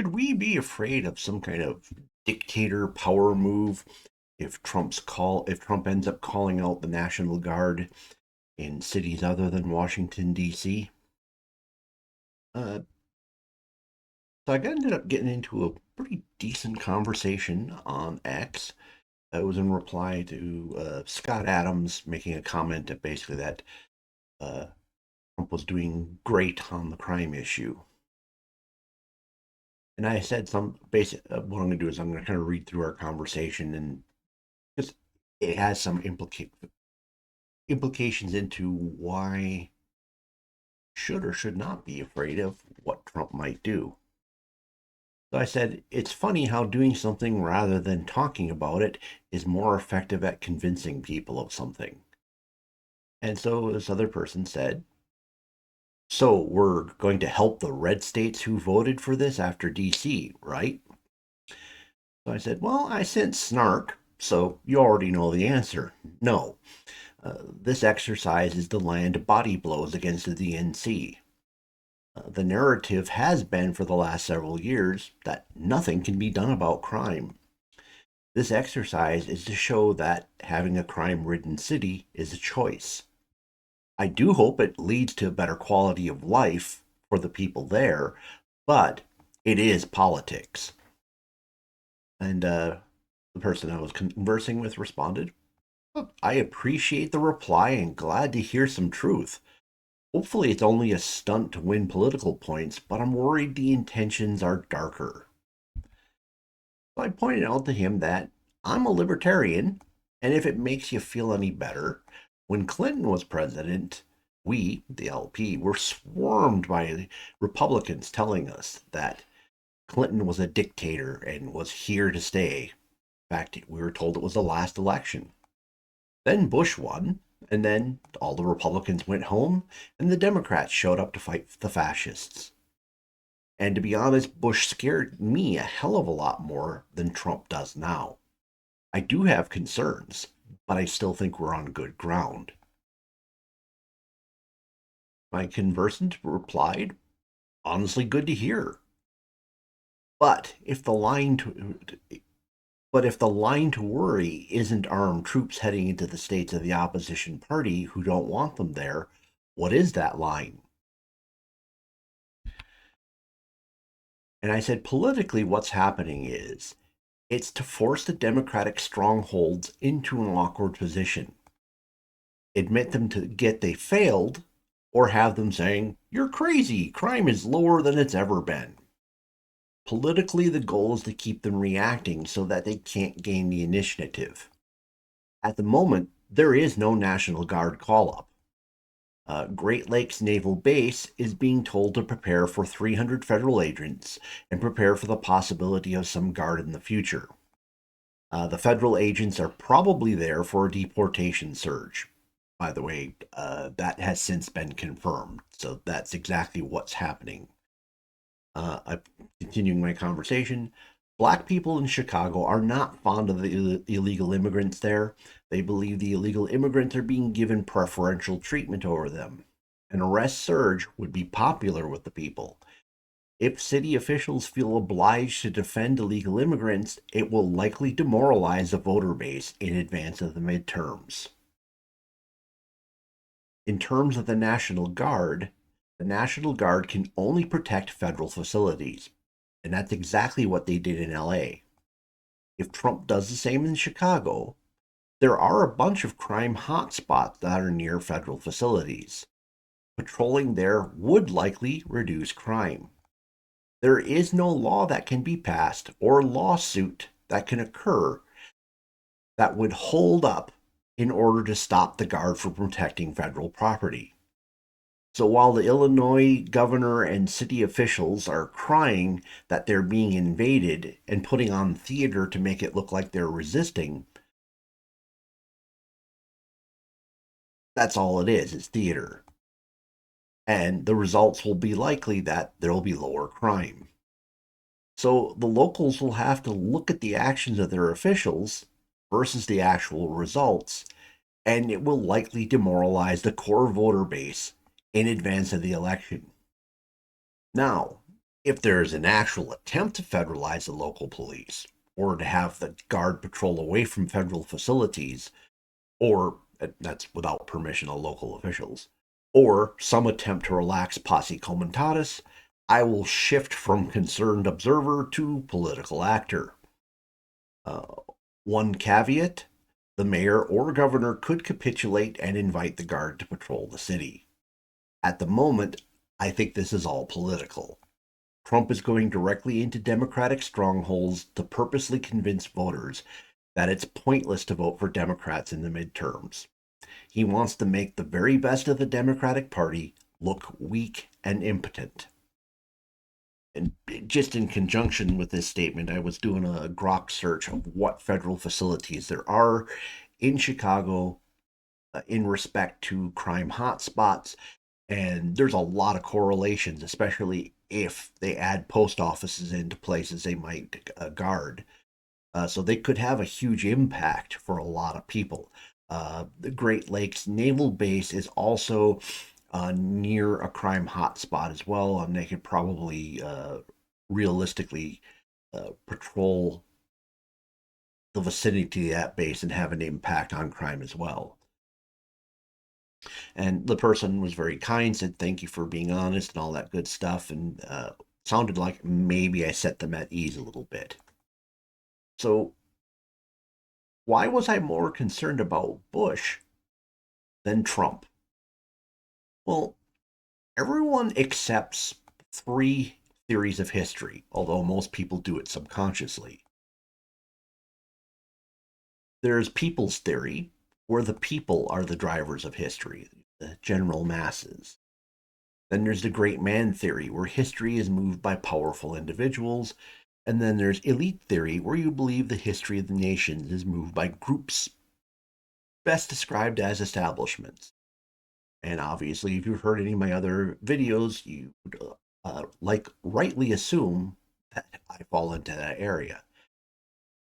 Should we be afraid of some kind of dictator power move if Trump ends up calling out the National Guard in cities other than Washington D.C.? Uh, so I ended up getting into a pretty decent conversation on X. It was in reply to Scott Adams making a comment that basically that uh, Trump was doing great on the crime issue. And I said some basic. What I'm going to do is I'm going to kind of read through our conversation and just it has some implications into why should or should not be afraid of what Trump might do. So I said, it's funny how doing something rather than talking about it is more effective at convincing people of something. And so this other person said, so we're going to help the red states who voted for this after DC, right? So I said, well, I sense snark, so you already know the answer. No. This exercise is to land body blows against the DNC. The narrative has been for the last several years that nothing can be done about crime. This exercise is to show that having a crime ridden city is a choice. I do hope it leads to a better quality of life for the people there, but it is politics. And the person I was conversing with responded, I appreciate the reply and glad to hear some truth. Hopefully, it's only a stunt to win political points, but I'm worried the intentions are darker. So I pointed out to him that I'm a libertarian, and if it makes you feel any better, when Clinton was president, we, the LP, were swarmed by Republicans telling us that Clinton was a dictator and was here to stay. In fact, we were told it was the last election. Then Bush won, and then all the Republicans went home, and the Democrats showed up to fight the fascists. And to be honest, Bush scared me a hell of a lot more than Trump does now. I do have concerns, but I still think we're on good ground. My conversant replied, honestly good to hear. But if the line to but if the line to worry isn't armed troops heading into the states of the opposition party who don't want them there, what is that line? And I said, politically, what's happening is it's to force the Democratic strongholds into an awkward position. Admit them to get they failed, or have them saying, you're crazy, crime is lower than it's ever been. Politically, the goal is to keep them reacting so that they can't gain the initiative. At the moment, there is no National Guard call up. Great Lakes Naval Base is being told to prepare for 300 federal agents and prepare for the possibility of some guard in the future. The federal agents are probably there for a deportation surge. By the way, that has since been confirmed, so that's exactly what's happening. I'm continuing my conversation. Black people in Chicago are not fond of the illegal immigrants there. They believe the illegal immigrants are being given preferential treatment over them. An arrest surge would be popular with the people. If city officials feel obliged to defend illegal immigrants, it will likely demoralize the voter base in advance of the midterms. In terms of the National Guard, the National Guard can only protect federal facilities, and that's exactly what they did in LA. If Trump does the same in Chicago, there are a bunch of crime hotspots that are near federal facilities. Patrolling there would likely reduce crime. There is no law that can be passed or lawsuit that can occur that would hold up in order to stop the Guard from protecting federal property. So while the Illinois governor and city officials are crying that they're being invaded and putting on theater to make it look like they're resisting, that's all it is. It's theater. And the results will be likely that there will be lower crime. So the locals will have to look at the actions of their officials versus the actual results, and it will likely demoralize the core voter base in advance of the election. Now, If there's an actual attempt to federalize the local police, or to have the guard patrol away from federal facilities, or that's without permission of local officials, or some attempt to relax posse comitatus, I will shift from concerned observer to political actor. Uh, One caveat: the mayor or governor could capitulate and invite the guard to patrol the city. At the moment, I think this is all political. Trump is going directly into Democratic strongholds to purposely convince voters that it's pointless to vote for Democrats in the midterms. He wants to make the very best of the Democratic Party look weak and impotent. And just in conjunction with this statement, I was doing a Grok search of what federal facilities there are in Chicago in respect to crime hotspots. And there's a lot of correlations, especially if they add post offices into places they might guard. So they could have a huge impact for a lot of people. The Great Lakes Naval Base is also near a crime hotspot as well, and they could probably realistically patrol the vicinity of that base and have an impact on crime as well. And the person was very kind, said thank you for being honest and all that good stuff, and sounded like maybe I set them at ease a little bit. So why was I more concerned about Bush than Trump? Well, everyone accepts three theories of history, although most people do it subconsciously. There's people's theory, where the people are the drivers of history, the general masses. Then there's the great man theory, where history is moved by powerful individuals. And then there's elite theory, where you believe the history of the nations is moved by groups, best described as establishments. And obviously, if you've heard any of my other videos, you would like rightly assume that I fall into that area.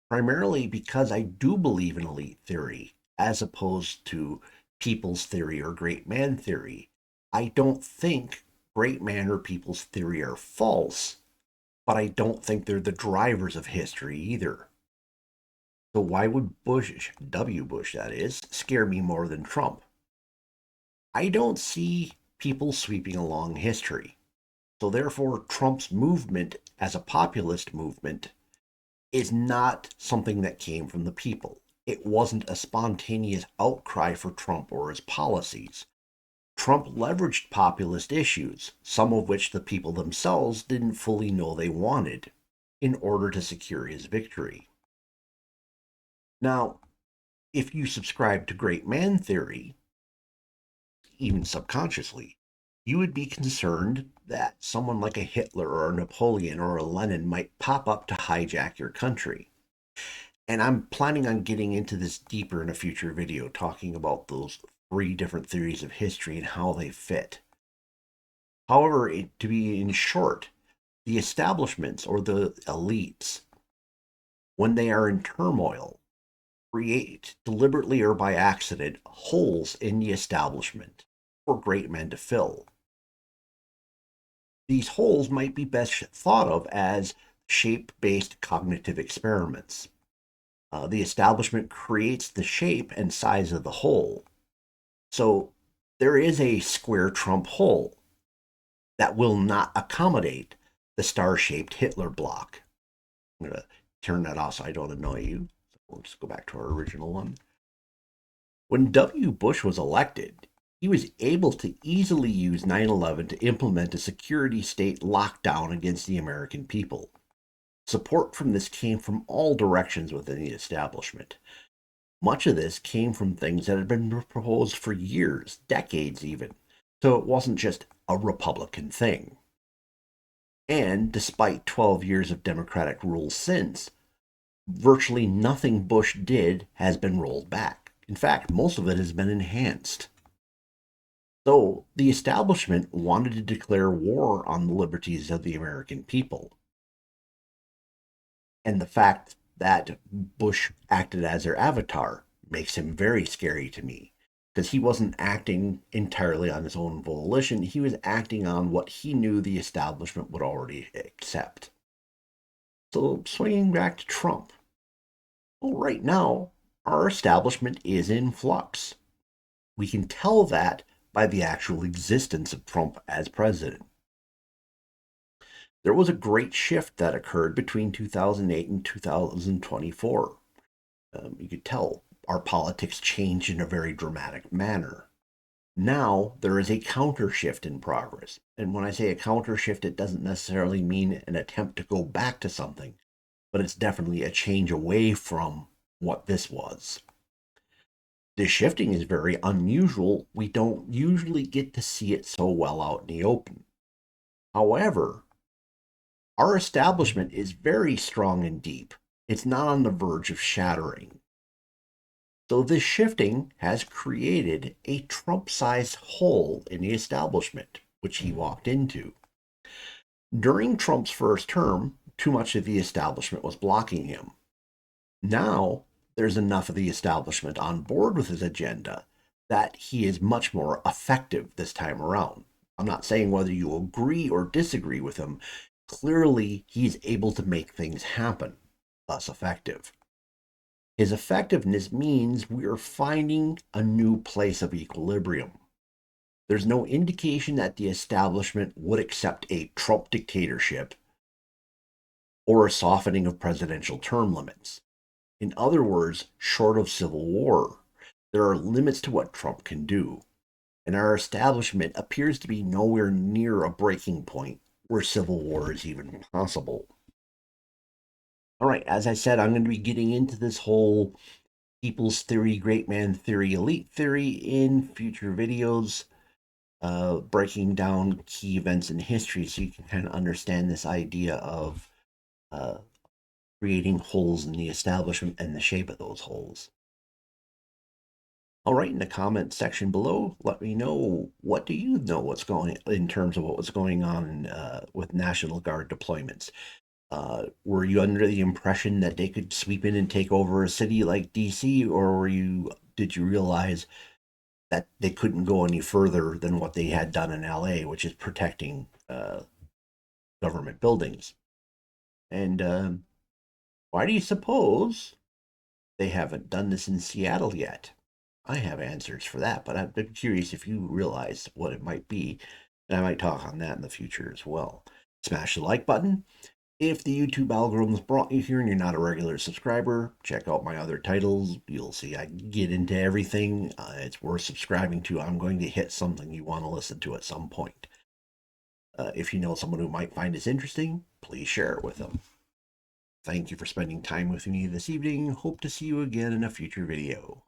Primarily because I do believe in elite theory, as opposed to people's theory or great man theory. I don't think great man or people's theory are false, but I don't think they're the drivers of history either. So why would Bush, W. Bush that is, scare me more than Trump? I don't see people sweeping along history. So therefore, Trump's movement as a populist movement is not something that came from the people. It wasn't a spontaneous outcry for Trump or his policies. Trump leveraged populist issues, some of which the people themselves didn't fully know they wanted, in order to secure his victory. Now, if you subscribe to great man theory, even subconsciously, you would be concerned that someone like a Hitler or a Napoleon or a Lenin might pop up to hijack your country. And I'm planning on getting into this deeper in a future video, talking about those three different theories of history and how they fit. However, to be in short, the establishments or the elites, when they are in turmoil, create, deliberately or by accident, holes in the establishment for great men to fill. These holes might be best thought of as shape-based cognitive experiments. The establishment creates the shape and size of the hole. So there is a square Trump hole that will not accommodate the star-shaped Hitler block. I'm going to turn that off so I don't annoy you. So we'll just go back to our original one. When W. Bush was elected, he was able to easily use 9/11 to implement a security state lockdown against the American people. Support from this came from all directions within the establishment. Much of this came from things that had been proposed for years, decades even, so it wasn't just a Republican thing. And despite 12 years of Democratic rule since, virtually nothing Bush did has been rolled back. In fact, most of it has been enhanced. So the establishment wanted to declare war on the liberties of the American people. And the fact that Bush acted as their avatar makes him very scary to me, because he wasn't acting entirely on his own volition. He was acting on what he knew the establishment would already accept. So swinging back to Trump. Well, right now, our establishment is in flux. We can tell that by the actual existence of Trump as president. There was a great shift that occurred between 2008 and 2024. You could tell our politics changed in a very dramatic manner. Now there is a counter shift in progress. And when I say a counter shift, it doesn't necessarily mean an attempt to go back to something, but it's definitely a change away from what this was. This shifting is very unusual. We don't usually get to see it so well out in the open. However, our establishment is very strong and deep. It's not on the verge of shattering. So this shifting has created a Trump-sized hole in the establishment, which he walked into. During Trump's first term, too much of the establishment was blocking him. Now, there's enough of the establishment on board with his agenda that he is much more effective this time around. I'm not saying whether you agree or disagree with him. Clearly, he's able to make things happen, thus effective. His effectiveness means we are finding a new place of equilibrium. There's no indication that the establishment would accept a Trump dictatorship or a softening of presidential term limits. In other words, short of civil war, there are limits to what Trump can do, and our establishment appears to be nowhere near a breaking point where civil war is even possible. All right, as I said, I'm going to be getting into this whole people's theory, great man theory, elite theory in future videos, breaking down key events in history so you can kind of understand this idea of creating holes in the establishment and the shape of those holes. All right, in the comment section below, let me know, what do you know what's going in terms of what was going on with National Guard deployments? Were you under the impression that they could sweep in and take over a city like DC, or did you realize that they couldn't go any further than what they had done in LA, which is protecting government buildings? And why do you suppose they haven't done this in Seattle yet? I have answers for that, but I'm curious if you realize what it might be, and I might talk on that in the future as well. Smash the like button. If the YouTube algorithm's brought you here and you're not a regular subscriber, check out my other titles. You'll see I get into everything. It's worth subscribing to. I'm going to hit something you want to listen to at some point. If you know someone who might find this interesting, please share it with them. Thank you for spending time with me this evening. Hope to see you again in a future video.